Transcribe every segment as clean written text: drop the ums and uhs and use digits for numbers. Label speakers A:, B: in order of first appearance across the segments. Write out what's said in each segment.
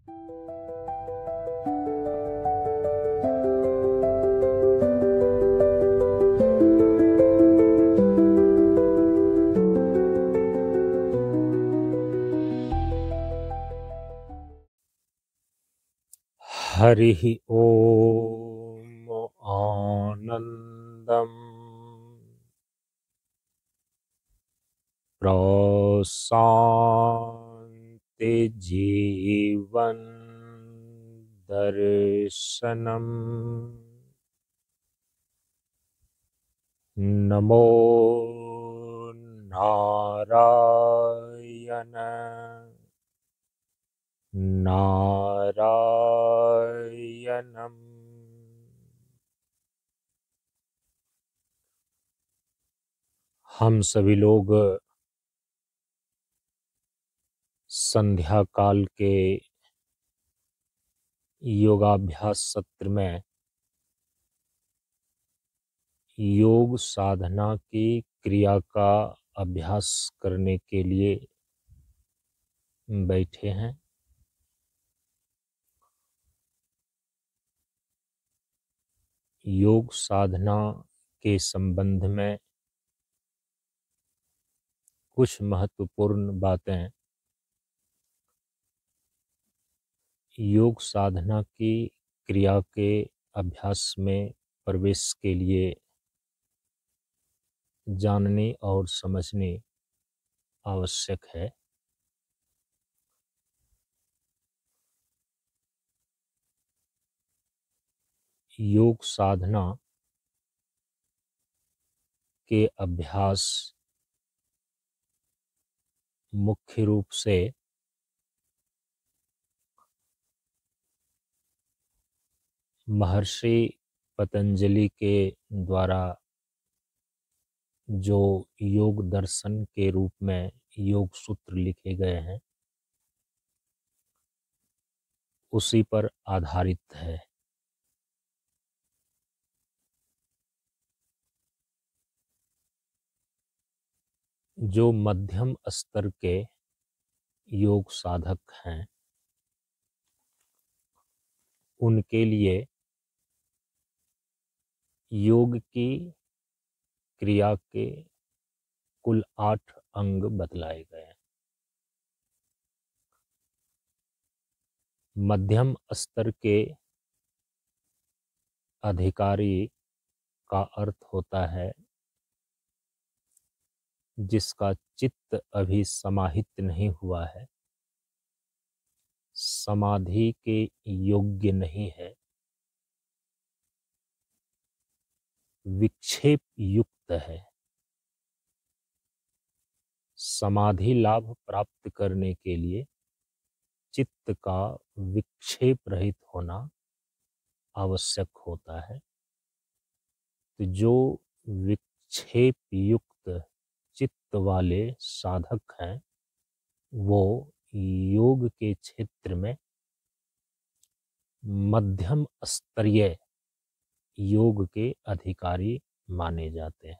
A: हरिः ॐ आनन्दम् प्रशान्तिजीवन् दर्शनम् नमो नारायण नारायणम्। हम सभी लोग संध्या काल के योगाभ्यास सत्र में योग साधना की क्रिया का अभ्यास करने के लिए बैठे हैं। योग साधना के संबंध में कुछ महत्वपूर्ण बातें योग साधना की क्रिया के अभ्यास में प्रवेश के लिए जानने और समझने आवश्यक है। योग साधना के अभ्यास मुख्य रूप से महर्षि पतंजलि के द्वारा जो योग दर्शन के रूप में योग सूत्र लिखे गए हैं उसी पर आधारित है। जो मध्यम स्तर के योग साधक हैं उनके लिए योग की क्रिया के कुल 8 अंग बतलाए गए हैं। मध्यम स्तर के अधिकारी का अर्थ होता है जिसका चित्त अभी समाहित नहीं हुआ है, समाधि के योग्य नहीं है, विक्षेप युक्त है। समाधि लाभ प्राप्त करने के लिए चित्त का विक्षेप रहित होना आवश्यक होता है। तो जो विक्षेप युक्त चित्त वाले साधक हैं वो योग के क्षेत्र में मध्यम स्तरीय योग के अधिकारी माने जाते हैं।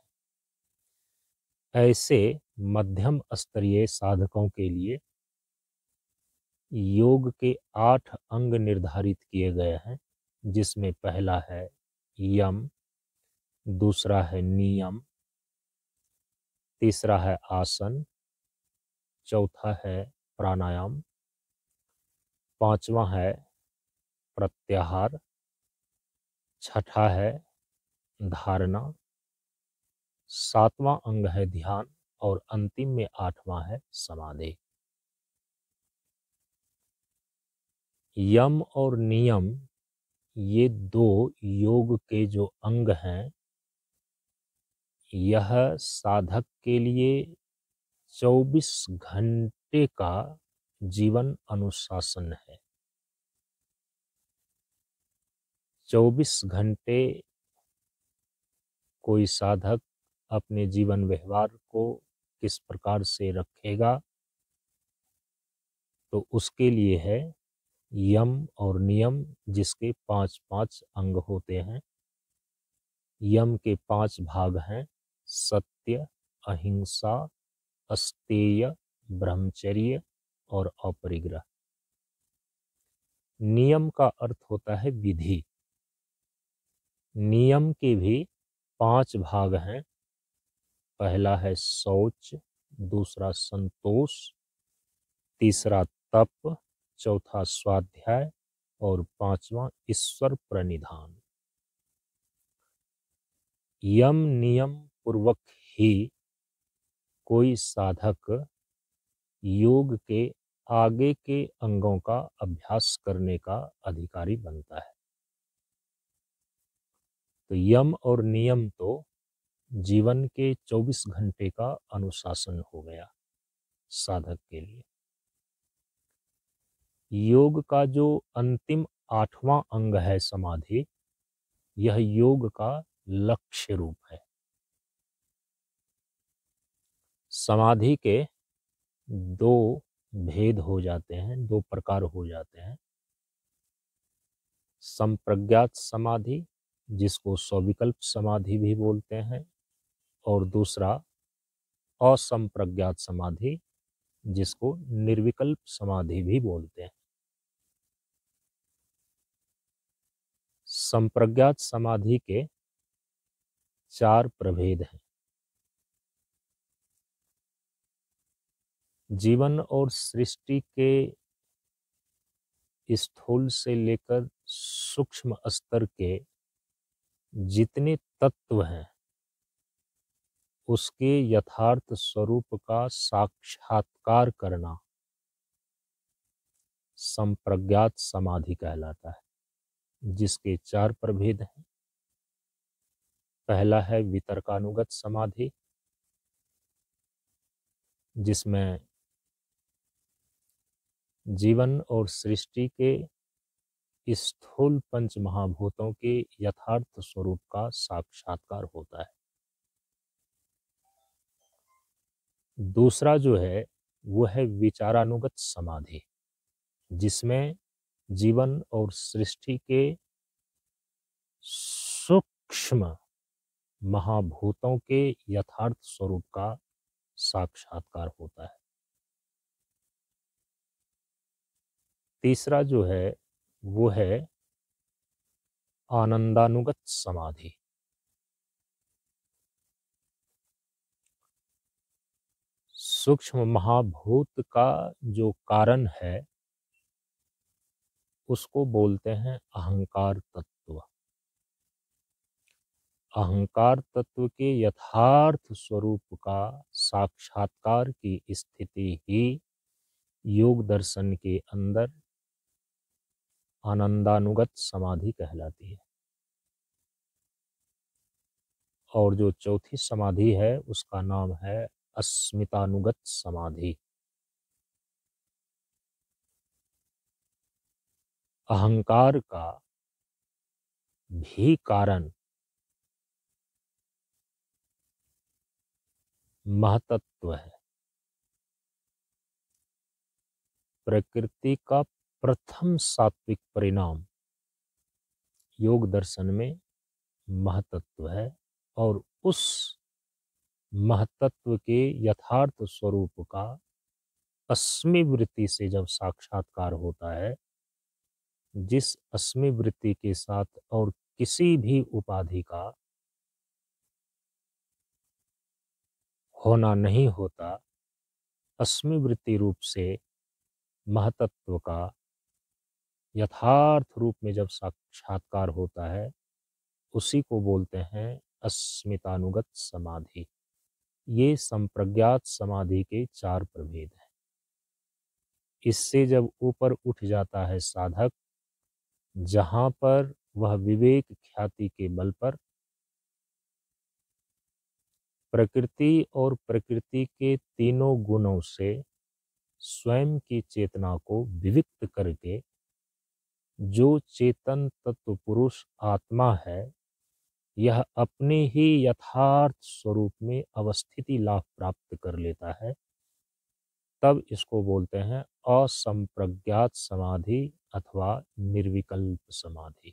A: ऐसे मध्यम स्तरीय साधकों के लिए योग के 8 अंग निर्धारित किए गए हैं, जिसमें पहला है यम, दूसरा है नियम, तीसरा है आसन, चौथा है प्राणायाम, पांचवा है प्रत्याहार, छठा है धारणा, सातवां अंग है ध्यान और अंतिम में 8वां है समाधि। यम और नियम ये 2 योग के जो अंग हैं यह साधक के लिए 24 घंटे का जीवन अनुशासन है। 24 घंटे कोई साधक अपने जीवन व्यवहार को किस प्रकार से रखेगा तो उसके लिए है यम और नियम, जिसके 5-5 अंग होते हैं। यम के 5 भाग हैं सत्य, अहिंसा, अस्तेय, ब्रह्मचर्य और अपरिग्रह। नियम का अर्थ होता है विधि। नियम के भी 5 भाग हैं। पहला है शौच, दूसरा संतोष, तीसरा तप, चौथा स्वाध्याय और पांचवा ईश्वर प्रणिधान। यम नियम पूर्वक ही कोई साधक योग के आगे के अंगों का अभ्यास करने का अधिकारी बनता है। तो यम और नियम तो जीवन के 24 घंटे का अनुशासन हो गया साधक के लिए। योग का जो अंतिम 8वां अंग है समाधि, यह योग का लक्ष्य रूप है। समाधि के 2 भेद हो जाते हैं, 2 प्रकार हो जाते हैं। संप्रज्ञात समाधि, जिसको सविकल्प समाधि भी बोलते हैं, और दूसरा असंप्रज्ञात समाधि, जिसको निर्विकल्प समाधि भी बोलते हैं। संप्रज्ञात समाधि के 4 प्रभेद हैं। जीवन और सृष्टि के स्थूल से लेकर सूक्ष्म स्तर के जितने तत्व हैं, उसके यथार्थ स्वरूप का साक्षात्कार करना संप्रज्ञात समाधि कहलाता है, जिसके 4 प्रभेद हैं। पहला है वितर्कानुगत समाधि, जिसमें जीवन और सृष्टि के स्थूल पंच महाभूतों के यथार्थ स्वरूप का साक्षात्कार होता है। दूसरा जो है वो है विचारानुगत समाधि, जिसमें जीवन और सृष्टि के सूक्ष्म महाभूतों के यथार्थ स्वरूप का साक्षात्कार होता है। तीसरा जो है वो है आनंदानुगत समाधि। सूक्ष्म महाभूत का जो कारण है उसको बोलते हैं अहंकार तत्व। अहंकार तत्व के यथार्थ स्वरूप का साक्षात्कार की स्थिति ही योग दर्शन के अंदर आनंदानुगत समाधि कहलाती है। और जो चौथी समाधि है उसका नाम है अस्मितानुगत समाधि। अहंकार का भी कारण महतत्व है। प्रकृति का प्रथम सात्विक परिणाम योग दर्शन में महतत्व है, और उस महतत्व के यथार्थ स्वरूप का अस्मि वृत्ति से जब साक्षात्कार होता है, जिस अस्मि वृत्ति के साथ और किसी भी उपाधि का होना नहीं होता, अस्मि वृत्ति रूप से महतत्व का यथार्थ रूप में जब साक्षात्कार होता है, उसी को बोलते हैं अस्मितानुगत समाधि। ये संप्रज्ञात समाधि के 4 प्रभेद हैं। इससे जब ऊपर उठ जाता है साधक, जहां पर वह विवेक ख्याति के बल पर प्रकृति और प्रकृति के तीनों गुणों से स्वयं की चेतना को विविक्त करके जो चेतन तत्व पुरुष आत्मा है, यह अपने ही यथार्थ स्वरूप में अवस्थिति लाभ प्राप्त कर लेता है, तब इसको बोलते हैं असंप्रज्ञात समाधि अथवा निर्विकल्प समाधि।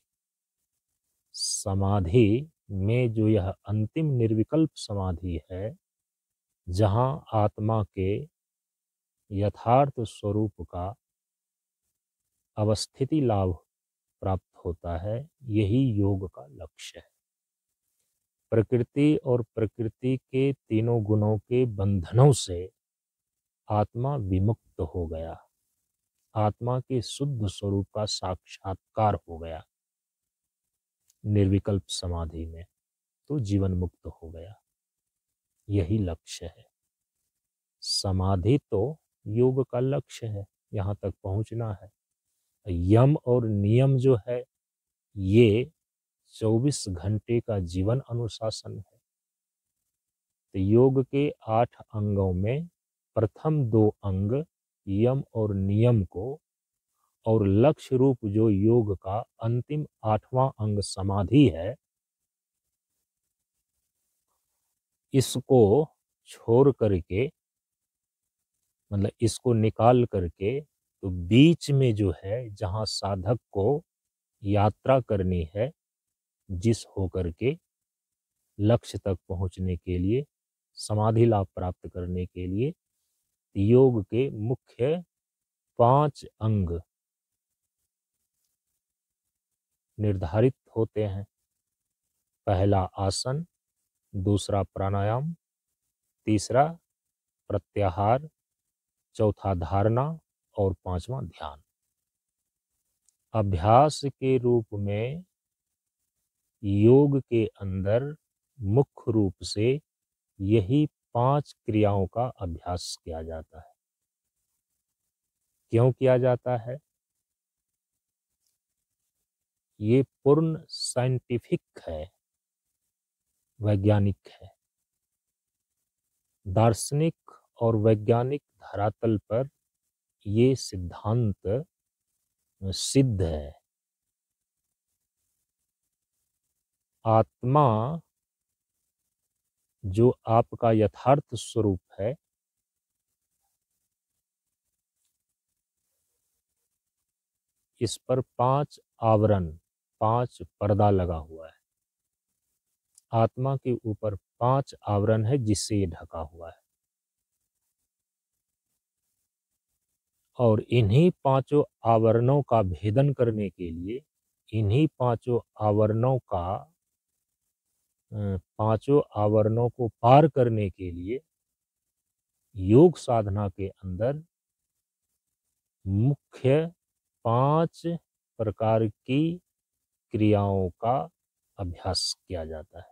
A: समाधि में जो यह अंतिम निर्विकल्प समाधि है, जहां आत्मा के यथार्थ स्वरूप का अवस्थिति लाभ प्राप्त होता है, यही योग का लक्ष्य है। प्रकृति और प्रकृति के तीनों गुणों के बंधनों से आत्मा विमुक्त हो गया, आत्मा के शुद्ध स्वरूप का साक्षात्कार हो गया निर्विकल्प समाधि में, तो जीवन मुक्त हो गया। यही लक्ष्य है। समाधि तो योग का लक्ष्य है, यहाँ तक पहुंचना है। यम और नियम जो है ये 24 घंटे का जीवन अनुशासन है। तो योग के 8 अंगों में प्रथम 2 अंग यम और नियम को, और लक्ष्य रूप जो योग का अंतिम 8वां अंग समाधि है, इसको छोड़ करके, मतलब इसको निकाल करके, तो बीच में जो है जहाँ साधक को यात्रा करनी है, जिस होकर के लक्ष्य तक पहुंचने के लिए, समाधि लाभ प्राप्त करने के लिए योग के मुख्य 5 अंग निर्धारित होते हैं। पहला आसन, दूसरा प्राणायाम, तीसरा प्रत्याहार, चौथा धारणा और 5वां ध्यान। अभ्यास के रूप में योग के अंदर मुख्य रूप से यही 5 क्रियाओं का अभ्यास किया जाता है। क्यों किया जाता है? ये पूर्ण साइंटिफिक है, वैज्ञानिक है। दार्शनिक और वैज्ञानिक धरातल पर ये सिद्धांत सिद्ध है। आत्मा जो आपका यथार्थ स्वरूप है, इस पर 5 आवरण, 5 पर्दा लगा हुआ है। आत्मा के ऊपर 5 आवरण है जिससे ये ढका हुआ है, और इन्हीं 5 आवरणों का भेदन करने के लिए, इन्हीं 5 आवरणों का 5 आवरणों को पार करने के लिए योग साधना के अंदर मुख्य 5 प्रकार की क्रियाओं का अभ्यास किया जाता है।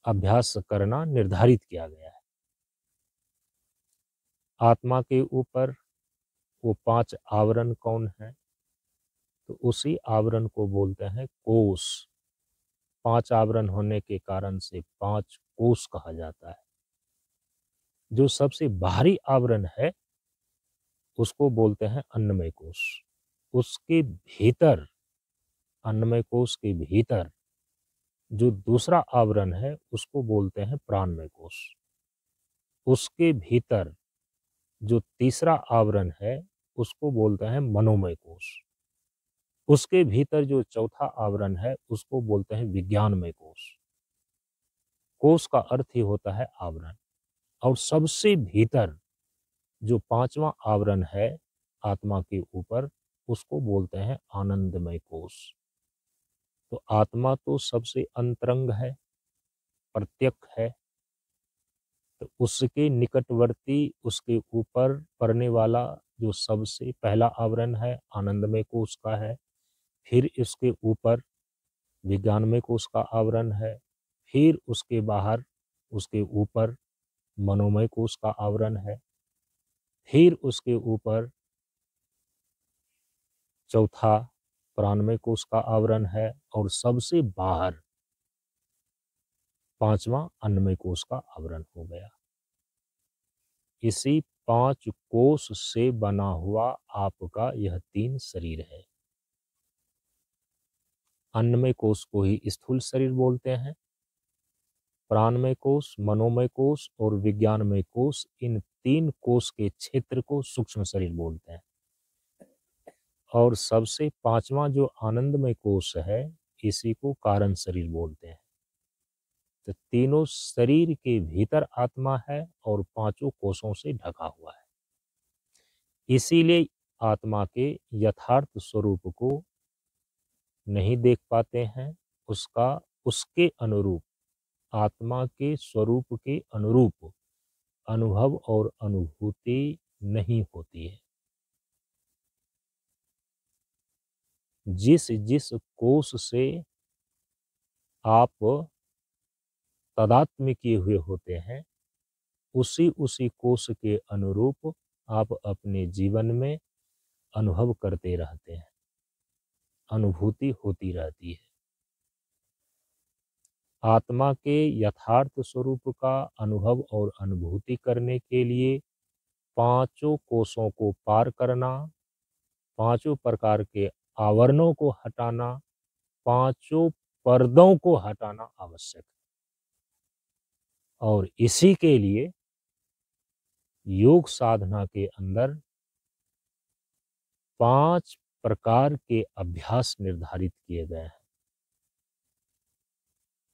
A: अभ्यास करना निर्धारित किया गया है। आत्मा के ऊपर वो 5 आवरण कौन है? तो उसी आवरण को बोलते हैं कोष। 5 आवरण होने के कारण से 5 कोष कहा जाता है। जो सबसे बाहरी आवरण है उसको बोलते हैं अन्नमय कोष। उसके भीतर, अन्नमय कोष के भीतर जो दूसरा आवरण है उसको बोलते हैं प्राणमय कोष। उसके भीतर जो तीसरा आवरण है उसको बोलते हैं मनोमय कोष। उसके भीतर जो चौथा आवरण है उसको बोलते हैं विज्ञानमय कोष। कोष का अर्थ ही होता है आवरण। और सबसे भीतर जो 5वां आवरण है आत्मा के ऊपर, उसको बोलते हैं आनंदमय कोष। तो आत्मा तो सबसे अंतरंग है, प्रत्यक्ष है, तो उसके निकटवर्ती, उसके ऊपर पड़ने वाला जो सबसे पहला आवरण है आनंदमय कोष का है। फिर इसके ऊपर विज्ञानमय कोष का आवरण है। फिर उसके बाहर, उसके ऊपर मनोमय कोष का आवरण है। फिर उसके ऊपर चौथा प्राणमय कोष का आवरण है, और सबसे बाहर 5वां अन्नमय कोष का आवरण हो गया। इसी 5 कोष से बना हुआ आपका यह 3 शरीर है। अन्नमय कोष को ही स्थूल शरीर बोलते हैं। प्राणमय कोष, मनोमय कोष और विज्ञानमय कोष, इन 3 कोष के क्षेत्र को सूक्ष्म शरीर बोलते हैं। और सबसे 5वां जो आनंदमय कोष है, इसी को कारण शरीर बोलते हैं। तो तीनों शरीर के भीतर आत्मा है और 5 कोषों से ढका हुआ है। इसीलिए आत्मा के यथार्थ स्वरूप को नहीं देख पाते हैं, उसके अनुरूप, आत्मा के स्वरूप के अनुरूप अनुभव और अनुभूति नहीं होती है। जिस जिस कोष से आप तादात्म्य किए हुए होते हैं, उसी उसी कोष के अनुरूप आप अपने जीवन में अनुभव करते रहते हैं, अनुभूति होती रहती है। आत्मा के यथार्थ स्वरूप का अनुभव और अनुभूति करने के लिए पांचों कोषों को पार करना, पांचों प्रकार के आवरणों को हटाना, पांचों पर्दों को हटाना आवश्यक है। और इसी के लिए योग साधना के अंदर 5 प्रकार के अभ्यास निर्धारित किए गए हैं।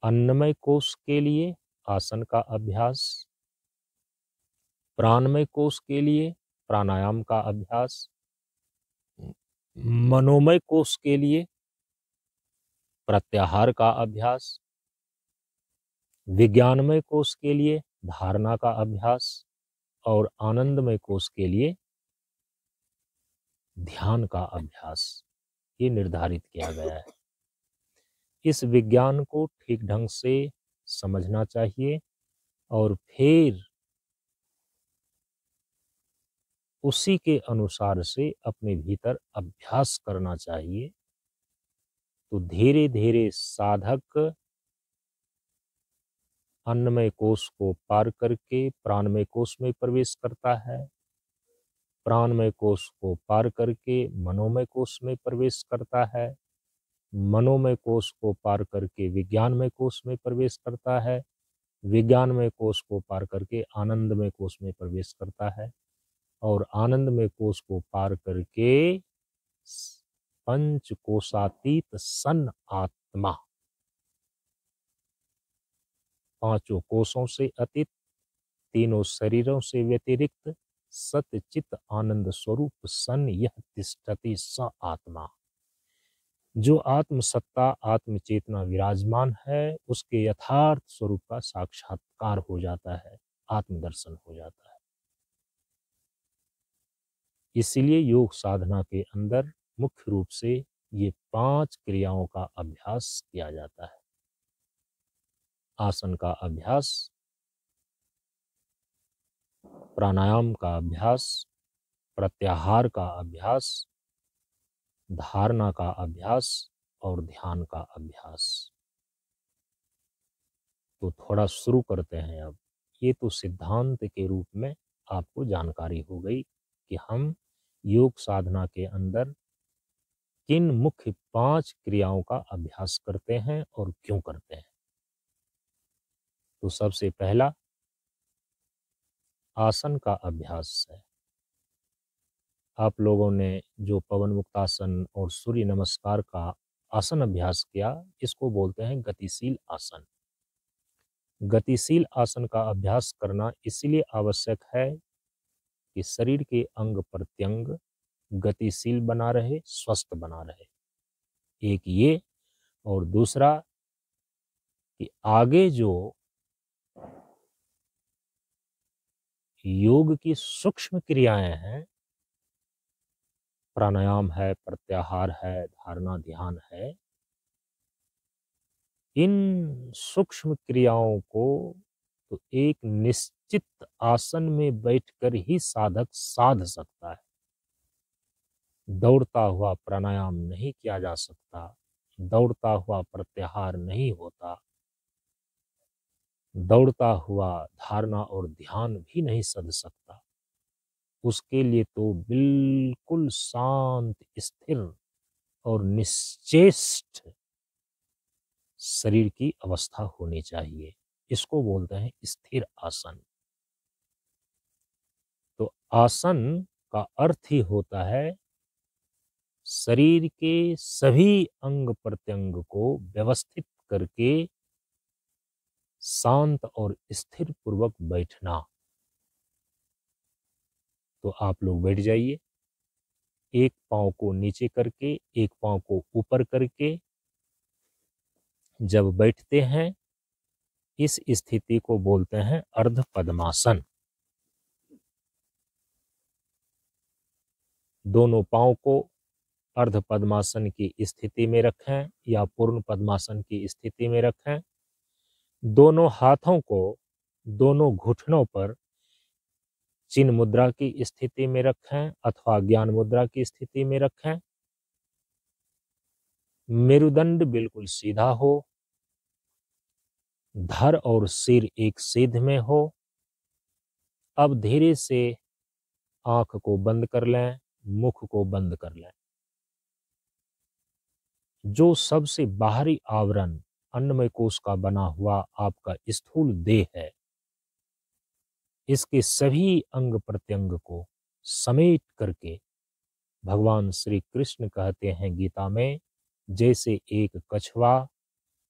A: अन्नमय कोष के लिए आसन का अभ्यास, प्राणमय कोष के लिए प्राणायाम का अभ्यास, मनोमय कोष के लिए प्रत्याहार का अभ्यास, विज्ञानमय कोष के लिए धारणा का अभ्यास और आनंदमय कोष के लिए ध्यान का अभ्यास, ये निर्धारित किया गया है। इस विज्ञान को ठीक ढंग से समझना चाहिए और फिर उसी के अनुसार से अपने भीतर अभ्यास करना चाहिए। तो धीरे धीरे साधक अन्नमय कोष को पार करके प्राणमय कोष में प्रवेश करता है, प्राणमय कोष को पार करके मनोमय कोष में प्रवेश करता है, मनोमय कोष को पार करके विज्ञानमय कोष में प्रवेश करता है, विज्ञानमय कोष को पार करके आनंदमय कोष में प्रवेश करता है और आनंदमय कोष को पार करके पंचकोशातीत सन आत्मा, पांचों कोषों से अतीत, तीनों शरीरों से व्यतिरिक्त सत्य चित आनंद स्वरूप सन यह तिष्ठति स आत्मा, जो आत्म सत्ता आत्म चेतना विराजमान है, उसके यथार्थ स्वरूप का साक्षात्कार हो जाता है, आत्मदर्शन हो जाता है। इसलिए योग साधना के अंदर मुख्य रूप से ये 5 क्रियाओं का अभ्यास किया जाता है। आसन का अभ्यास, प्राणायाम का अभ्यास, प्रत्याहार का अभ्यास, धारणा का अभ्यास और ध्यान का अभ्यास। तो थोड़ा शुरू करते हैं अब। ये तो सिद्धांत के रूप में आपको जानकारी हो गई कि हम योग साधना के अंदर किन मुख्य 5 क्रियाओं का अभ्यास करते हैं और क्यों करते हैं। तो सबसे पहला आसन का अभ्यास है। आप लोगों ने जो पवन मुक्तासन और सूर्य नमस्कार का आसन अभ्यास किया, इसको बोलते हैं गतिशील आसन। गतिशील आसन का अभ्यास करना इसलिए आवश्यक है कि शरीर के अंग प्रत्यंग गतिशील बना रहे, स्वस्थ बना रहे। एक ये, और दूसरा कि आगे जो योग की सूक्ष्म क्रियाएं हैं, प्राणायाम है, प्रत्याहार है, धारणा ध्यान है, इन सूक्ष्म क्रियाओं को तो एक निश्चित आसन में बैठकर ही साधक साध सकता है। दौड़ता हुआ प्राणायाम नहीं किया जा सकता, दौड़ता हुआ प्रत्याहार नहीं होता, दौड़ता हुआ धारणा और ध्यान भी नहीं सध सकता। उसके लिए तो बिल्कुल शांत, स्थिर और निश्चेष्ट शरीर की अवस्था होनी चाहिए। इसको बोलते हैं स्थिर आसन। तो आसन का अर्थ ही होता है शरीर के सभी अंग प्रत्यंग को व्यवस्थित करके शांत और स्थिर पूर्वक बैठना। तो आप लोग बैठ जाइए। एक पाँव को नीचे करके, एक पाँव को ऊपर करके जब बैठते हैं, इस स्थिति को बोलते हैं अर्ध पद्मासन। दोनों पाँव को अर्ध पद्मासन की स्थिति में रखें या पूर्ण पद्मासन की स्थिति में रखें। दोनों हाथों को दोनों घुटनों पर चिन्ह मुद्रा की स्थिति में रखें अथवा ज्ञान मुद्रा की स्थिति में रखें। मेरुदंड बिल्कुल सीधा हो, धड़ और सिर एक सीध में हो। अब धीरे से आंख को बंद कर लें, मुख को बंद कर लें। जो सबसे बाहरी आवरण अन्नमय कोश का बना हुआ आपका स्थूल देह है, इसके सभी अंग प्रत्यंग को समेट करके भगवान श्री कृष्ण कहते हैं गीता में, जैसे एक कछुआ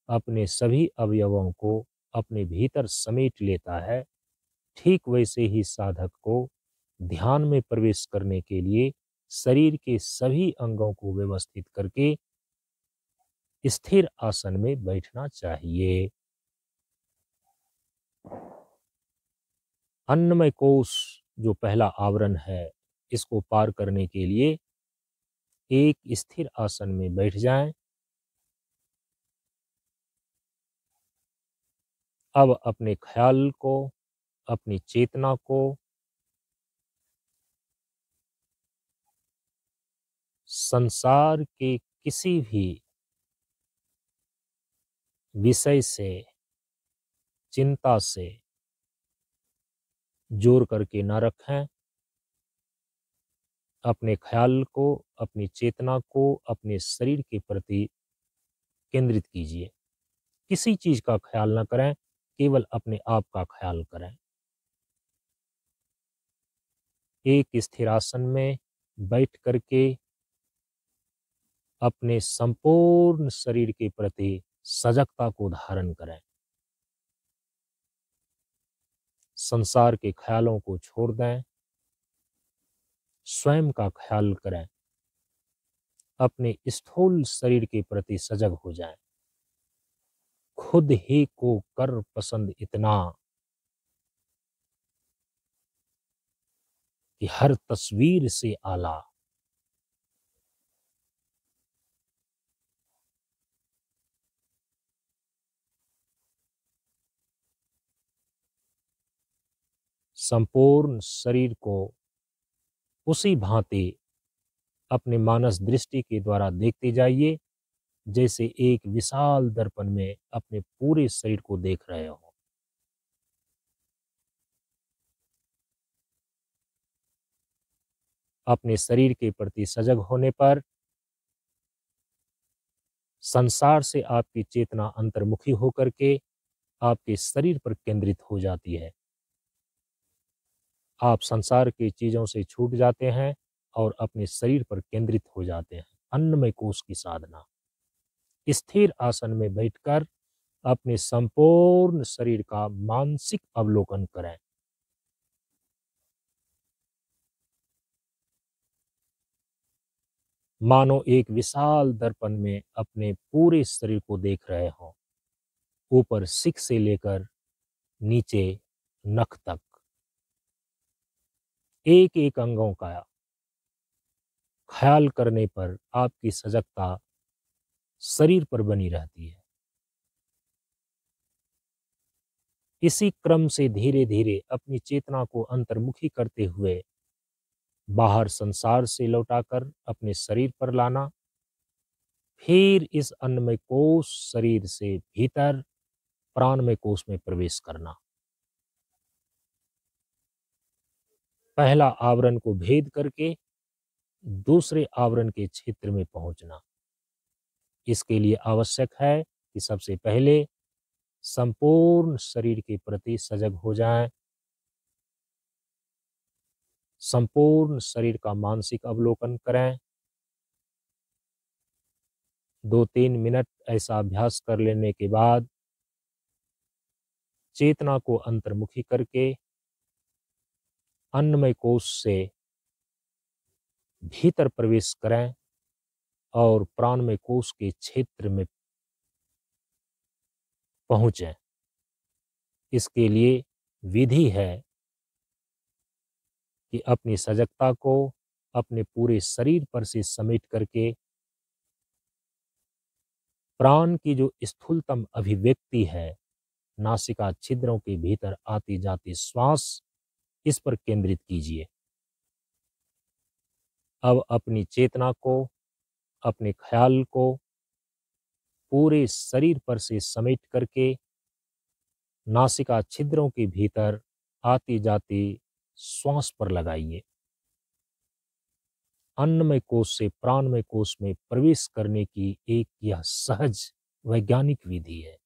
A: अपने सभी अवयवों को अपने भीतर समेट लेता है, ठीक वैसे ही साधक को ध्यान में प्रवेश करने के लिए शरीर के सभी अंगों को व्यवस्थित करके स्थिर आसन में बैठना चाहिए। अन्नमय कोश जो पहला आवरण है, इसको पार करने के लिए एक स्थिर आसन में बैठ जाएं। अब अपने ख्याल को, अपनी चेतना को संसार के किसी भी विषय से, चिंता से जोड़ करके ना रखें। अपने ख्याल को, अपनी चेतना को अपने शरीर के प्रति केंद्रित कीजिए। किसी चीज का ख्याल ना करें, केवल अपने आप का ख्याल करें। एक स्थिर आसन में बैठ करके अपने संपूर्ण शरीर के प्रति सजगता को धारण करें। संसार के ख्यालों को छोड़ दें, स्वयं का ख्याल करें। अपने स्थूल शरीर के प्रति सजग हो जाएं। खुद ही को कर पसंद इतना कि हर तस्वीर से आला। संपूर्ण शरीर को उसी भांति अपने मानस दृष्टि के द्वारा देखते जाइए, जैसे एक विशाल दर्पण में अपने पूरे शरीर को देख रहे हो। अपने शरीर के प्रति सजग होने पर संसार से आपकी चेतना अंतर्मुखी होकर के आपके शरीर पर केंद्रित हो जाती है। आप संसार की चीजों से छूट जाते हैं और अपने शरीर पर केंद्रित हो जाते हैं। अन्नमय कोश की साधना। स्थिर आसन में बैठकर अपने संपूर्ण शरीर का मानसिक अवलोकन करें। मानो एक विशाल दर्पण में अपने पूरे शरीर को देख रहे हो, ऊपर सिख से लेकर नीचे नख तक एक एक अंगों का ख्याल करने पर आपकी सजगता शरीर पर बनी रहती है। इसी क्रम से धीरे धीरे अपनी चेतना को अंतर्मुखी करते हुए बाहर संसार से लौटाकर अपने शरीर पर लाना। फिर इस अन्नमय कोश शरीर से भीतर प्राणमय कोश में प्रवेश करना। पहला आवरण को भेद करके दूसरे आवरण के क्षेत्र में पहुंचना। इसके लिए आवश्यक है कि सबसे पहले संपूर्ण शरीर के प्रति सजग हो जाएं। संपूर्ण शरीर का मानसिक अवलोकन करें। 2-3 मिनट ऐसा अभ्यास कर लेने के बाद चेतना को अंतर्मुखी करके अन्नमय कोश से भीतर प्रवेश करें और प्राणमय कोश के क्षेत्र में पहुंचें। इसके लिए विधि है कि अपनी सजगता को अपने पूरे शरीर पर से समेट करके प्राण की जो स्थूलतम अभिव्यक्ति है, नासिका छिद्रों के भीतर आती जाती श्वास, इस पर केंद्रित कीजिए। अब अपनी चेतना को, अपने ख्याल को पूरे शरीर पर से समेट करके नासिका छिद्रों के भीतर आती जाती श्वास पर लगाइए। अन्नमय कोश से प्राणमय कोश में प्रवेश करने की एक यह सहज वैज्ञानिक विधि है।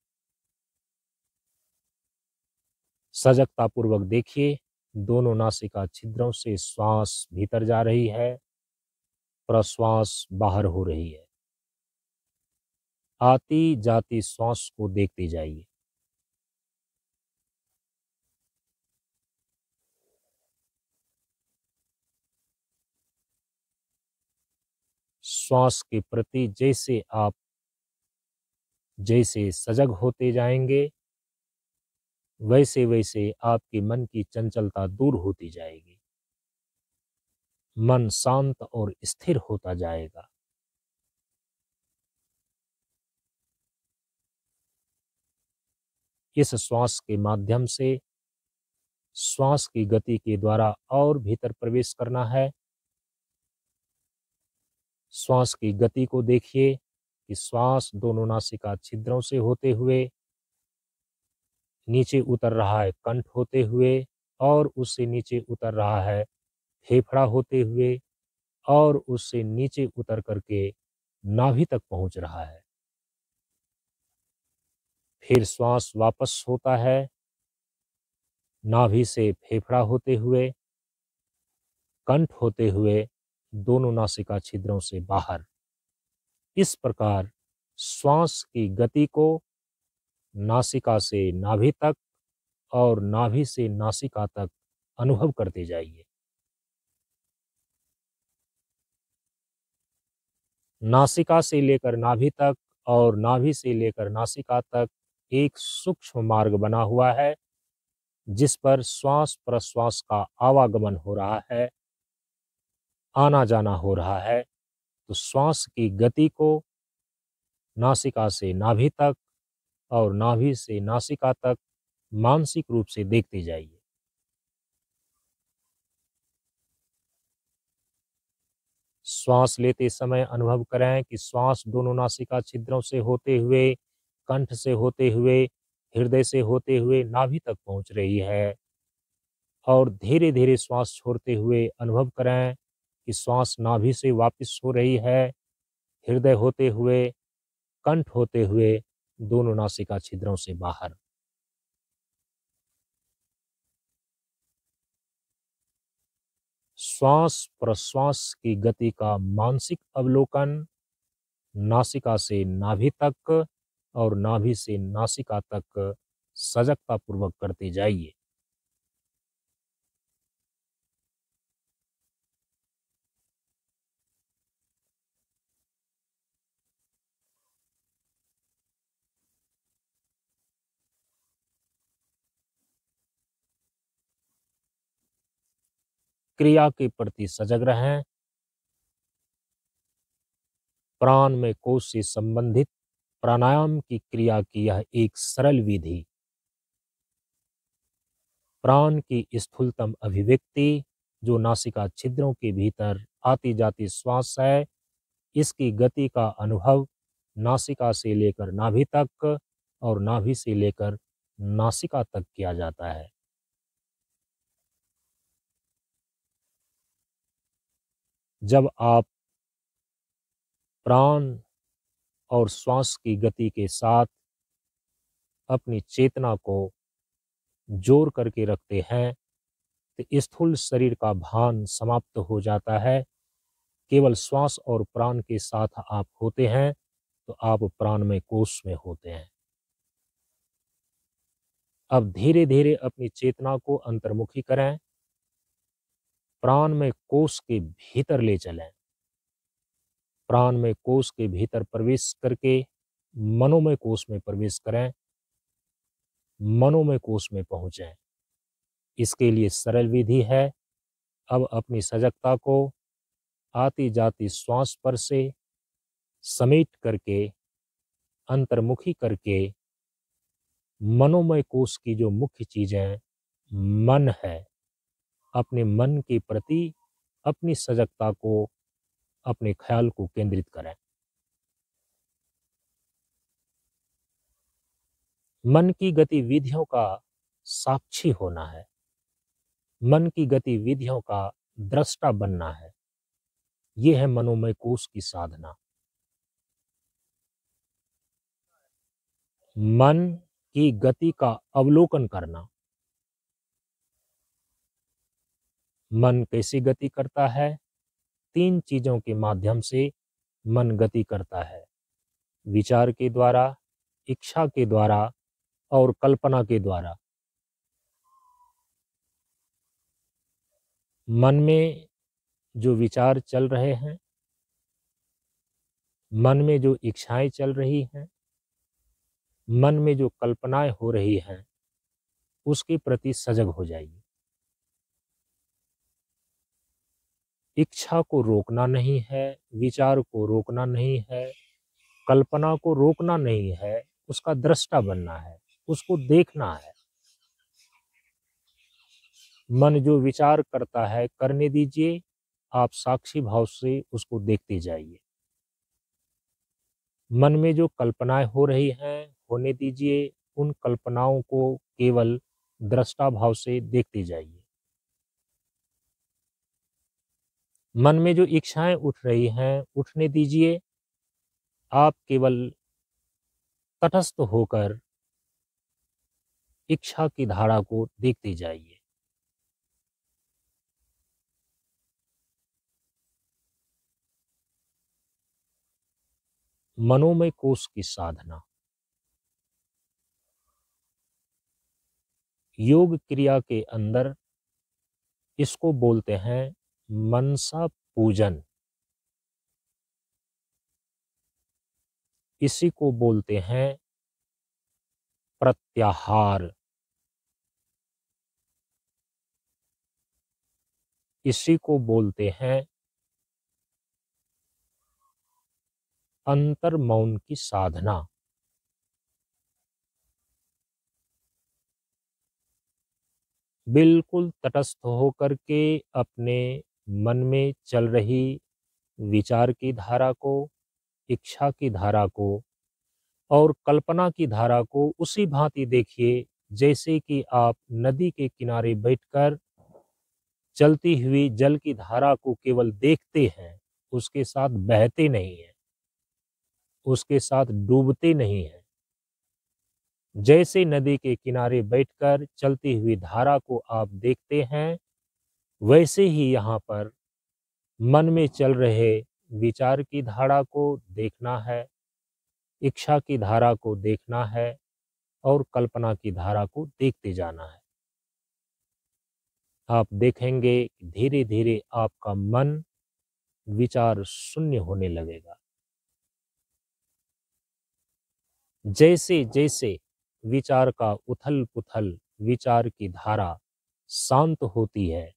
A: सजगता पूर्वक देखिए, दोनों नासिका छिद्रों से श्वास भीतर जा रही है, प्रश्वास बाहर हो रही है। आती जाती श्वास को देखते जाइए। श्वास के प्रति जैसे आप सजग होते जाएंगे, वैसे वैसे आपके मन की चंचलता दूर होती जाएगी। मन शांत और स्थिर होता जाएगा। इस श्वास के माध्यम से श्वास की गति के द्वारा और भीतर प्रवेश करना है। श्वास की गति को देखिए कि श्वास दोनों नासिका छिद्रों से होते हुए नीचे उतर रहा है, कंठ होते हुए, और उससे नीचे उतर रहा है फेफड़ा होते हुए, और उससे नीचे उतर करके नाभि तक पहुंच रहा है। फिर श्वास वापस होता है नाभि से फेफड़ा होते हुए, कंठ होते हुए, दोनों नासिका छिद्रों से बाहर। इस प्रकार श्वास की गति को नासिका से नाभि तक और नाभि से नासिका तक अनुभव करते जाइए। नासिका से लेकर नाभि तक और नाभि से लेकर नासिका तक एक सूक्ष्म मार्ग बना हुआ है, जिस पर श्वास प्रश्वास का आवागमन हो रहा है, आना जाना हो रहा है। तो श्वास की गति को नासिका से नाभि तक और नाभि से नासिका तक मानसिक रूप से देखते जाइए। श्वास लेते समय अनुभव करें कि श्वास दोनों नासिका छिद्रों से होते हुए, कंठ से होते हुए, हृदय से होते हुए नाभि तक पहुंच रही है, और धीरे धीरे श्वास छोड़ते हुए अनुभव करें कि श्वास नाभि से वापस हो रही है, हृदय होते हुए, कंठ होते हुए, दोनों नासिका छिद्रों से बाहर। श्वास प्रश्वास की गति का मानसिक अवलोकन नासिका से नाभि तक और नाभि से नासिका तक सजगता पूर्वक करते जाइए। क्रिया के प्रति सजग रहें। प्राण में कोश से संबंधित प्राणायाम की क्रिया की यह एक सरल विधि प्राण की स्थूलतम अभिव्यक्ति जो नासिका छिद्रों के भीतर आती जाती श्वास है, इसकी गति का अनुभव नासिका से लेकर नाभि तक और नाभि से लेकर नासिका तक किया जाता है। जब आप प्राण और श्वास की गति के साथ अपनी चेतना को जोड़ करके रखते हैं, तो स्थूल शरीर का भान समाप्त हो जाता है। केवल श्वास और प्राण के साथ आप होते हैं, तो आप प्राणमय कोश में होते हैं। अब धीरे धीरे अपनी चेतना को अंतर्मुखी करें। प्राण में कोश के भीतर ले चलें, प्राण में कोश के भीतर प्रवेश करके मनोमय कोश में प्रवेश करें, मनोमय कोश में पहुंचें। इसके लिए सरल विधि है। अब अपनी सजगता को आती जाती श्वास पर से समेट करके अंतर्मुखी करके मनोमय कोश की जो मुख्य चीजें मन है, अपने मन के प्रति अपनी सजगता को, अपने ख्याल को केंद्रित करें। मन की गतिविधियों का साक्षी होना है, मन की गतिविधियों का दृष्टा बनना है। यह है मनोमय कोश की साधना। मन की गति का अवलोकन करना। मन कैसी गति करता है? 3 चीजों के माध्यम से मन गति करता है, विचार के द्वारा, इच्छा के द्वारा और कल्पना के द्वारा। मन में जो विचार चल रहे हैं, मन में जो इच्छाएं चल रही हैं, मन में जो कल्पनाएं हो रही हैं, उसके प्रति सजग हो जाइए। इच्छा को रोकना नहीं है, विचार को रोकना नहीं है, कल्पना को रोकना नहीं है, उसका दृष्टा बनना है, उसको देखना है। मन जो विचार करता है करने दीजिए, आप साक्षी भाव से उसको देखते जाइए। मन में जो कल्पनाएं हो रही हैं होने दीजिए, उन कल्पनाओं को केवल दृष्टा भाव से देखते जाइए। मन में जो इच्छाएं उठ रही हैं उठने दीजिए, आप केवल तटस्थ होकर इच्छा की धारा को देखते जाइए। मनोमय कोश की साधना। योग क्रिया के अंदर इसको बोलते हैं मनसा पूजन, इसी को बोलते हैं प्रत्याहार, इसी को बोलते हैं अंतर मौन की साधना। बिल्कुल तटस्थ होकर के अपने मन में चल रही विचार की धारा को, इच्छा की धारा को और कल्पना की धारा को उसी भांति देखिए जैसे कि आप नदी के किनारे बैठकर चलती हुई जल की धारा को केवल देखते हैं, उसके साथ बहते नहीं हैं, उसके साथ डूबते नहीं हैं। जैसे नदी के किनारे बैठकर चलती हुई धारा को आप देखते हैं, वैसे ही यहाँ पर मन में चल रहे विचार की धारा को देखना है, इच्छा की धारा को देखना है और कल्पना की धारा को देखते जाना है। आप देखेंगे धीरे धीरे आपका मन विचार शून्य होने लगेगा। जैसे जैसे विचार का उथल पुथल, विचार की धारा शांत होती है,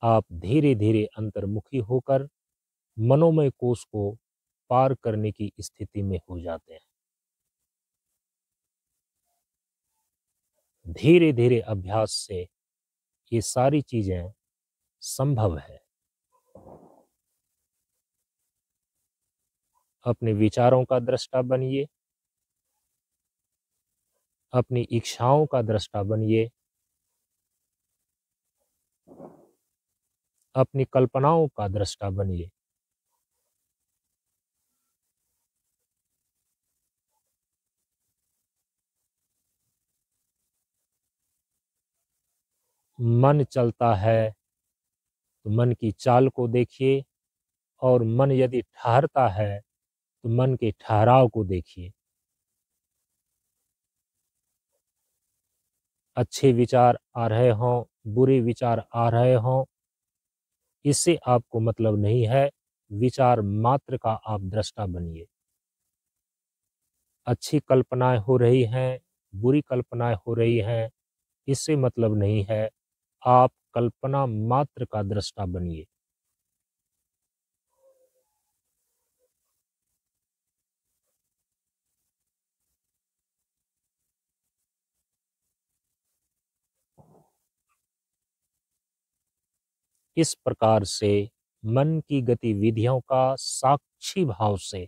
A: आप धीरे धीरे अंतर्मुखी होकर मनोमय कोश को पार करने की स्थिति में हो जाते हैं। धीरे धीरे अभ्यास से ये सारी चीजें संभव है। अपने विचारों का दृष्टा बनिए, अपनी इच्छाओं का दृष्टा बनिए, अपनी कल्पनाओं का दृष्टा बनिए। मन चलता है तो मन की चाल को देखिए और मन यदि ठहरता है तो मन के ठहराव को देखिए। अच्छे विचार आ रहे हों, बुरे विचार आ रहे हों, इससे आपको मतलब नहीं है, विचार मात्र का आप दृष्टा बनिए। अच्छी कल्पनाएं हो रही हैं, बुरी कल्पनाएं हो रही हैं, इससे मतलब नहीं है, आप कल्पना मात्र का दृष्टा बनिए। इस प्रकार से मन की गतिविधियों का साक्षी भाव से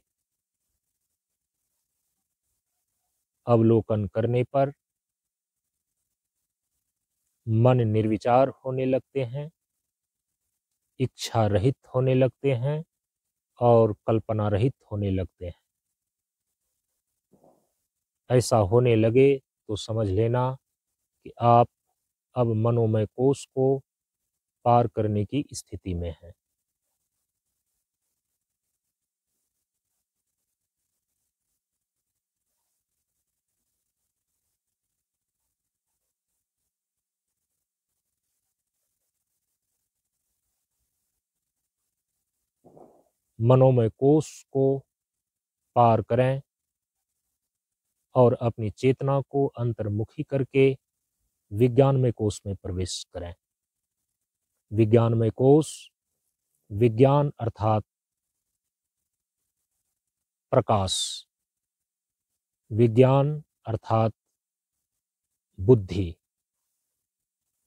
A: अवलोकन करने पर मन निर्विचार होने लगते हैं, इच्छा रहित होने लगते हैं और कल्पना रहित होने लगते हैं। ऐसा होने लगे तो समझ लेना कि आप अब मनोमय कोश को पार करने की स्थिति में हैं। मनोमय कोश को पार करें और अपनी चेतना को अंतर्मुखी करके विज्ञानमय कोश में प्रवेश करें। विज्ञानमय कोश, विज्ञान अर्थात प्रकाश, विज्ञान अर्थात बुद्धि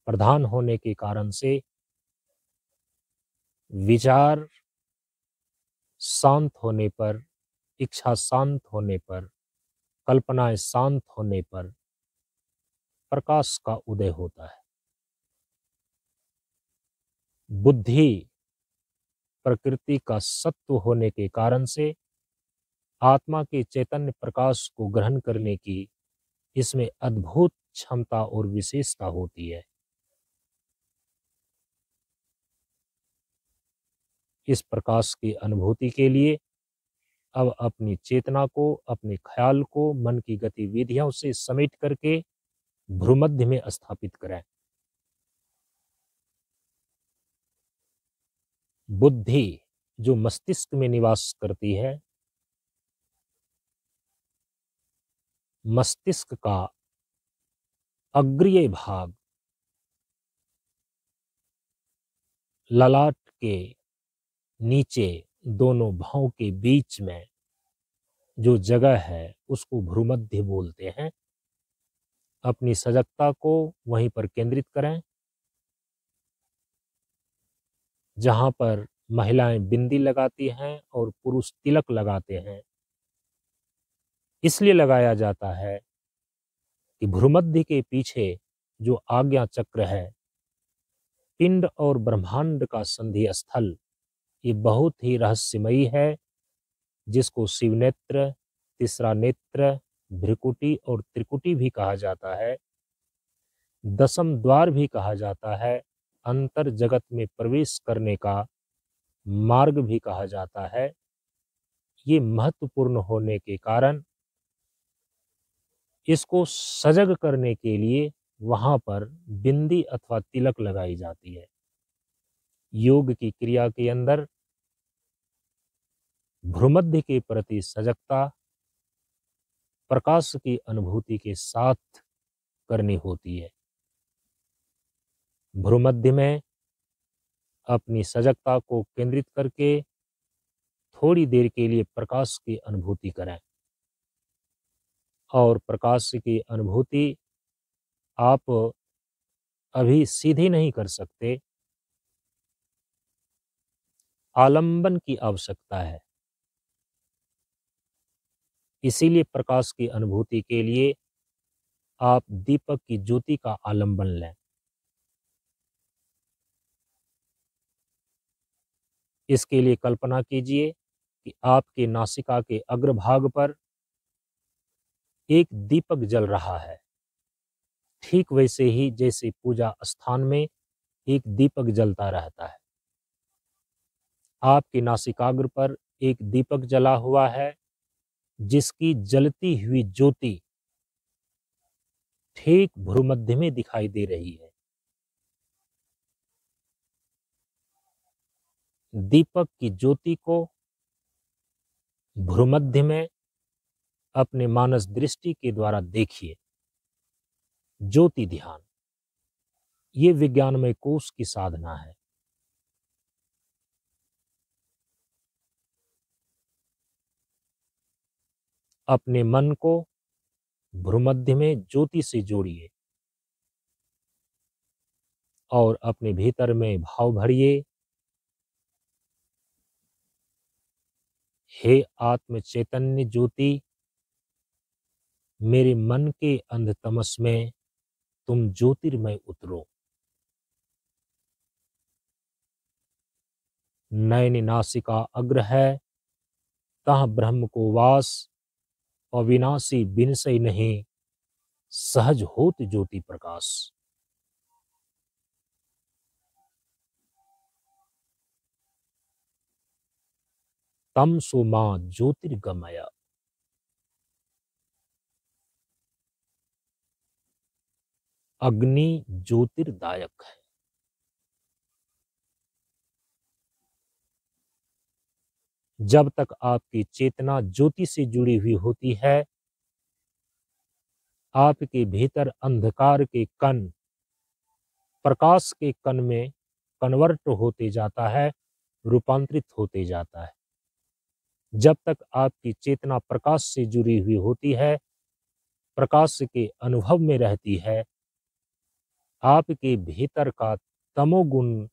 A: प्रधान होने के कारण से विचार शांत होने पर, इच्छा शांत होने पर, कल्पनाएं शांत होने पर प्रकाश का उदय होता है। बुद्धि प्रकृति का सत्व होने के कारण से आत्मा के चैतन्य प्रकाश को ग्रहण करने की इसमें अद्भुत क्षमता और विशेषता होती है। इस प्रकाश की अनुभूति के लिए अब अपनी चेतना को, अपने ख्याल को मन की गतिविधियों से समेट करके भ्रूमध्य में स्थापित करें। बुद्धि जो मस्तिष्क में निवास करती है, मस्तिष्क का अग्रीय भाग ललाट के नीचे दोनों भौं के बीच में जो जगह है उसको भ्रूमध्य बोलते हैं। अपनी सजगता को वहीं पर केंद्रित करें जहां पर महिलाएं बिंदी लगाती हैं और पुरुष तिलक लगाते हैं। इसलिए लगाया जाता है कि भ्रूमध्य के पीछे जो आज्ञा चक्र है, पिंड और ब्रह्मांड का संधि स्थल, ये बहुत ही रहस्यमयी है, जिसको शिव नेत्र, तीसरा नेत्र, भ्रिकुटी और त्रिकुटी भी कहा जाता है, दसम द्वार भी कहा जाता है, अंतर जगत में प्रवेश करने का मार्ग भी कहा जाता है। ये महत्वपूर्ण होने के कारण इसको सजग करने के लिए वहां पर बिंदी अथवा तिलक लगाई जाती है। योग की क्रिया के अंदर भ्रूमध्य के प्रति सजगता प्रकाश की अनुभूति के साथ करनी होती है। भ्रूमध्य में अपनी सजगता को केंद्रित करके थोड़ी देर के लिए प्रकाश की अनुभूति करें और प्रकाश की अनुभूति आप अभी सीधी नहीं कर सकते, आलंबन की आवश्यकता है। इसीलिए प्रकाश की अनुभूति के लिए आप दीपक की ज्योति का आलंबन लें। इसके लिए कल्पना कीजिए कि आपके नासिका के अग्रभाग पर एक दीपक जल रहा है, ठीक वैसे ही जैसे पूजा स्थान में एक दीपक जलता रहता है। आपके नासिकाग्र पर एक दीपक जला हुआ है, जिसकी जलती हुई ज्योति ठीक भ्रूमध्य में दिखाई दे रही है। दीपक की ज्योति को भ्रूमध्य में अपने मानस दृष्टि के द्वारा देखिए। ज्योति ध्यान ये विज्ञानमय कोश की साधना है। अपने मन को भ्रूमध्य में ज्योति से जोड़िए और अपने भीतर में भाव भरिए, हे आत्म चैतन्य ज्योति, मेरे मन के अंधतमस में तुम ज्योतिर्मय उतरो। नयन नासिका अग्र है, तह ब्रह्म को वास, अविनाशी बिनसई नहीं, सहज होत ज्योति प्रकाश। तम सो मां ज्योतिर्गमय। अग्नि ज्योतिर्दायक है। जब तक आपकी चेतना ज्योति से जुड़ी हुई होती है, आपके भीतर अंधकार के कण प्रकाश के कण में कन्वर्ट होते जाता है, रूपांतरित होते जाता है। जब तक आपकी चेतना प्रकाश से जुड़ी हुई होती है, प्रकाश के अनुभव में रहती है, आपके भीतर का तमोगुण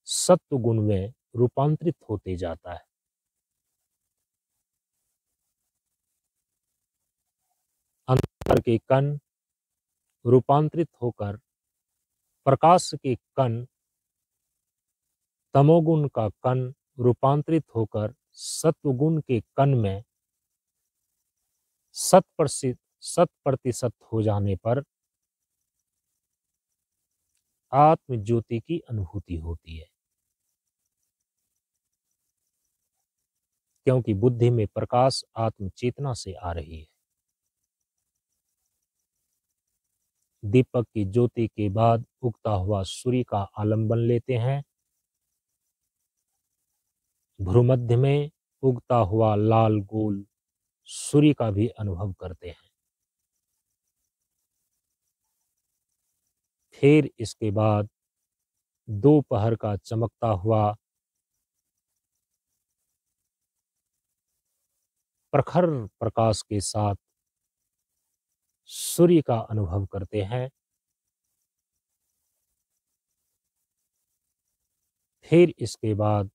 A: सत्व गुण में रूपांतरित होते जाता है। अंतर के कण रूपांतरित होकर प्रकाश के कण, तमोगुण का कण रूपांतरित होकर सत्वगुण के कण में 100% हो जाने पर आत्म ज्योति की अनुभूति होती है। क्योंकि बुद्धि में प्रकाश आत्म चेतना से आ रही है। दीपक की ज्योति के बाद उगता हुआ सूर्य का आलंबन लेते हैं। भ्रूमध्य में उगता हुआ लाल गोल सूर्य का भी अनुभव करते हैं। फिर इसके बाद दोपहर का चमकता हुआ प्रखर प्रकाश के साथ सूर्य का अनुभव करते हैं। फिर इसके बाद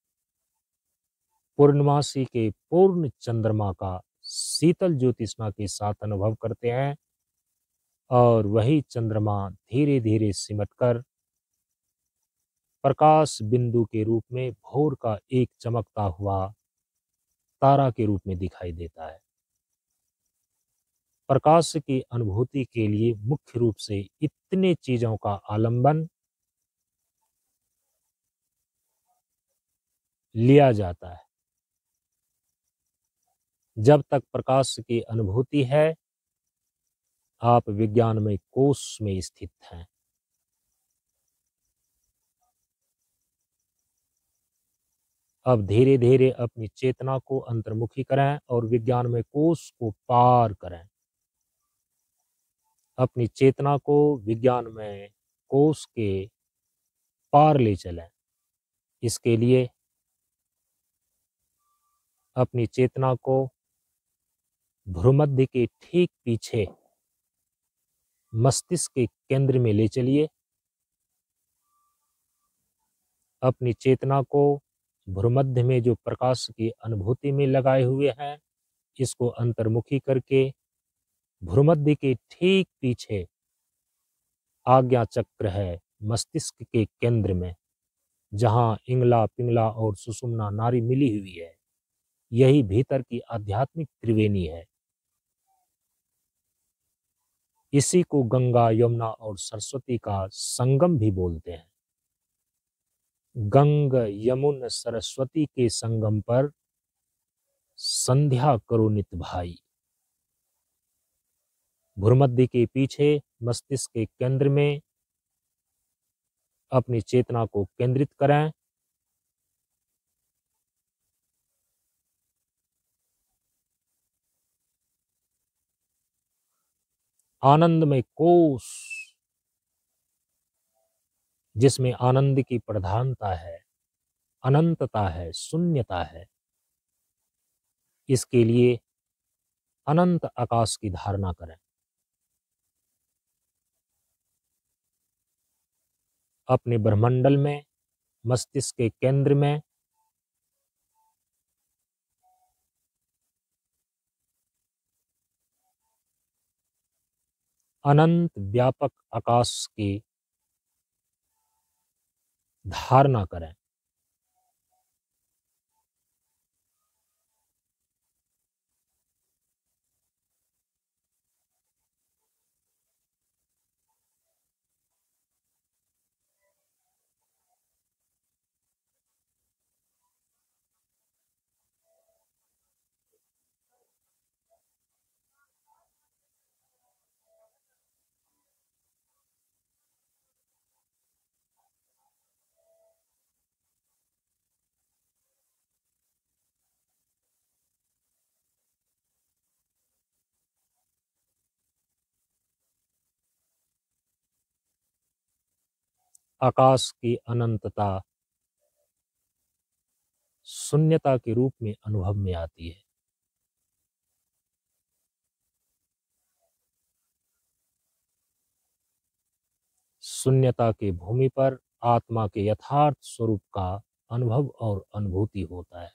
A: पूर्णमासी के पूर्ण चंद्रमा का शीतल ज्योतिष्मा के साथ अनुभव करते हैं और वही चंद्रमा धीरे धीरे सिमटकर प्रकाश बिंदु के रूप में भोर का एक चमकता हुआ तारा के रूप में दिखाई देता है। प्रकाश की अनुभूति के लिए मुख्य रूप से इतने चीजों का आलंबन लिया जाता है। जब तक प्रकाश की अनुभूति है, आप विज्ञान में कोश में स्थित हैं। अब धीरे धीरे अपनी चेतना को अंतर्मुखी करें और विज्ञान में कोश को पार करें। अपनी चेतना को विज्ञान में कोश के पार ले चलें। इसके लिए अपनी चेतना को भ्रूमध्य के ठीक पीछे मस्तिष्क के केंद्र में ले चलिए। अपनी चेतना को भ्रूमध्य में जो प्रकाश की अनुभूति में लगाए हुए हैं, इसको अंतर्मुखी करके भ्रूमध्य के ठीक पीछे आज्ञा चक्र है मस्तिष्क के केंद्र में, जहां इंगला पिंगला और सुषुम्ना नाड़ी मिली हुई है। यही भीतर की आध्यात्मिक त्रिवेणी है। इसी को गंगा, यमुना और सरस्वती का संगम भी बोलते हैं। गंग यमुन सरस्वती के संगम पर संध्या करो नित भाई। भ्रूमध्य के पीछे मस्तिष्क के केंद्र में अपनी चेतना को केंद्रित करें आनंदमय कोश जिसमें आनंद की प्रधानता है, अनंतता है, शून्यता है। इसके लिए अनंत आकाश की धारणा करें। अपने ब्रह्मंडल में, मस्तिष्क के केंद्र में अनंत व्यापक आकाश की धारणा करें। आकाश की अनंतता शून्यता के रूप में अनुभव में आती है। शून्यता की भूमि पर आत्मा के यथार्थ स्वरूप का अनुभव और अनुभूति होता है।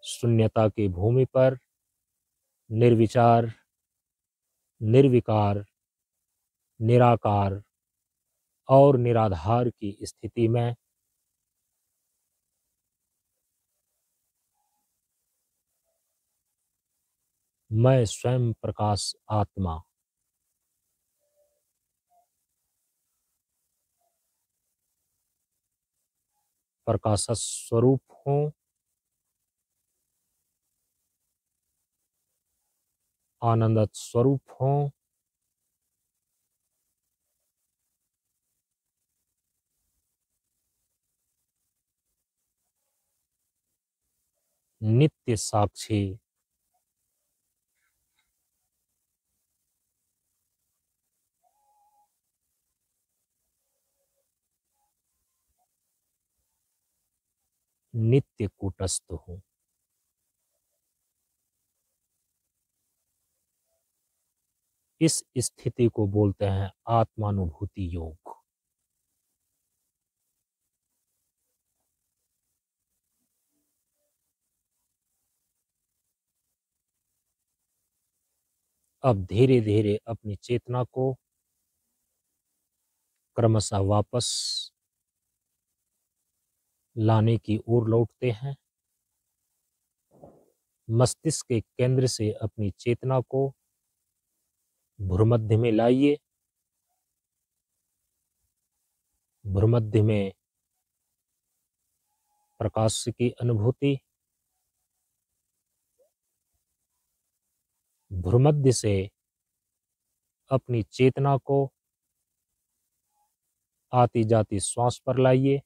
A: शून्यता की भूमि पर निर्विचार, निर्विकार, निराकार और निराधार की स्थिति में मैं स्वयं प्रकाश आत्मा प्रकाश स्वरूप हूँ, आनंद स्वरूप हूँ, नित्य साक्षी, नित्य कूटस्थ हूँ। इस स्थिति को बोलते हैं आत्मानुभूति योग। अब धीरे धीरे अपनी चेतना को क्रमशः वापस लाने की ओर लौटते हैं। मस्तिष्क के केंद्र से अपनी चेतना को भ्रूमध्य में लाइए। भ्रूमध्य में प्रकाश की अनुभूति, भ्रूमध्य से अपनी चेतना को आती जाती श्वास पर लाइए।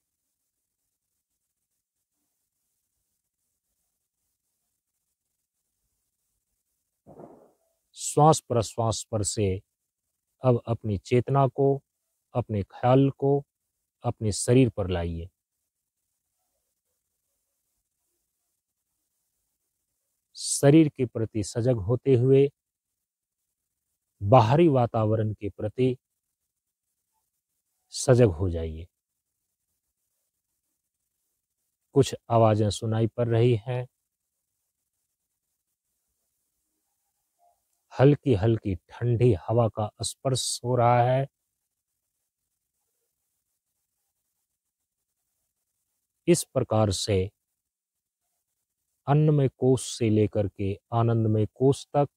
A: श्वास प्रश्वास पर से अब अपनी चेतना को, अपने ख्याल को अपने शरीर पर लाइए। शरीर के प्रति सजग होते हुए बाहरी वातावरण के प्रति सजग हो जाइए। कुछ आवाजें सुनाई पड़ रही हैं। हल्की हल्की ठंडी हवा का स्पर्श हो रहा है। इस प्रकार से अन्नमय कोश से लेकर के आनंदमय कोश तक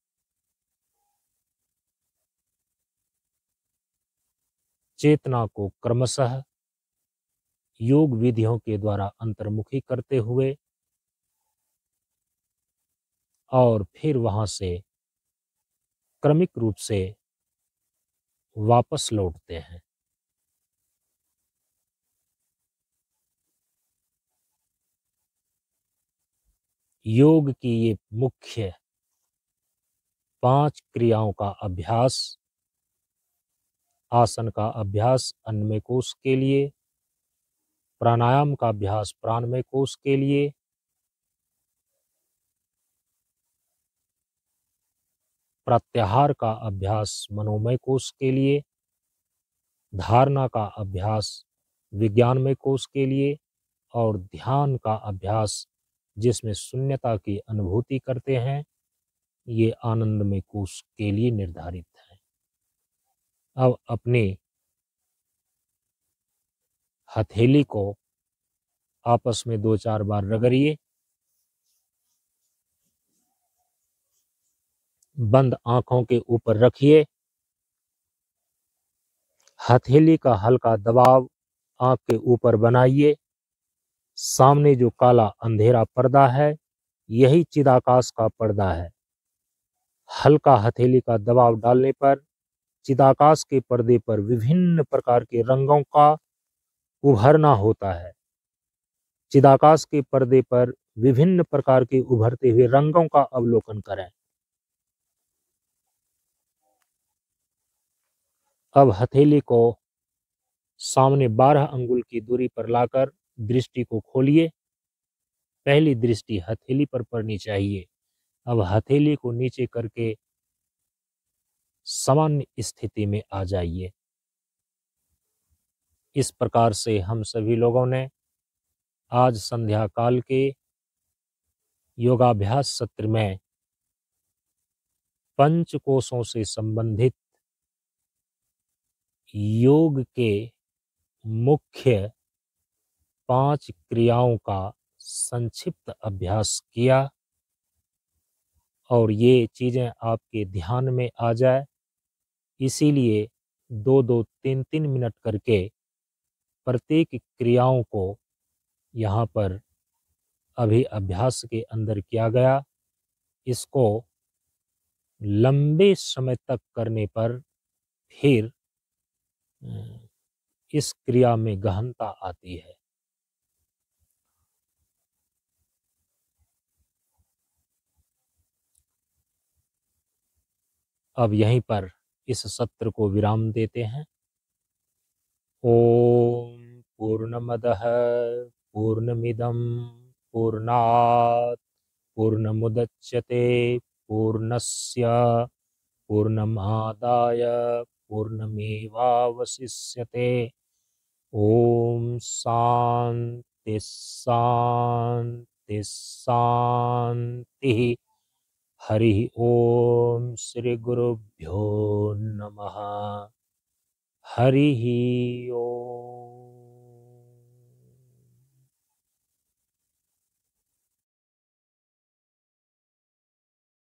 A: चेतना को क्रमशः योग विधियों के द्वारा अंतर्मुखी करते हुए और फिर वहां से क्रमिक रूप से वापस लौटते हैं। योग की ये मुख्य 5 क्रियाओं का अभ्यास, आसन का अभ्यास अन्नमय कोश के लिए, प्राणायाम का अभ्यास प्राणमय कोश के लिए, प्रत्याहार का अभ्यास मनोमय कोश के लिए, धारणा का अभ्यास विज्ञानमय कोश के लिए और ध्यान का अभ्यास जिसमें शून्यता की अनुभूति करते हैं, ये आनंदमय कोश के लिए निर्धारित है। अब अपनी हथेली को आपस में 2-4 बार रगड़िए। बंद आंखों के ऊपर रखिए। हथेली का हल्का दबाव आंख के ऊपर बनाइए। सामने जो काला अंधेरा पर्दा है, यही चिदाकाश का पर्दा है। हल्का हथेली का दबाव डालने पर चिदाकाश के पर्दे पर विभिन्न प्रकार के रंगों का उभरना होता है। चिदाकाश के पर्दे पर विभिन्न प्रकार के उभरते हुए रंगों का अवलोकन करें। अब हथेली को सामने 12 अंगुल की दूरी पर लाकर दृष्टि को खोलिए। पहली दृष्टि हथेली पर पड़नी चाहिए। अब हथेली को नीचे करके सामान्य स्थिति में आ जाइए। इस प्रकार से हम सभी लोगों ने आज संध्या काल के योगाभ्यास सत्र में पंचकोशों से संबंधित योग के मुख्य 5 क्रियाओं का संक्षिप्त अभ्यास किया और ये चीजें आपके ध्यान में आ जाए, इसीलिए 2-2, 3-3 मिनट करके प्रत्येक क्रियाओं को यहाँ पर अभी अभ्यास के अंदर किया गया। इसको लंबे समय तक करने पर फिर इस क्रिया में गहनता आती है। अब यहीं पर इस सत्र को विराम देते हैं। ओम पूर्णमदः पूर्णमिदं पूर्णात् पूर्णमुदच्यते पूर्णस्य पूर्णमादाय पूर्णमेवावशिष्यते। ओम शांति शांति शांति। हरि ओम श्री गुरुभ्यो नमः। हरि ओम।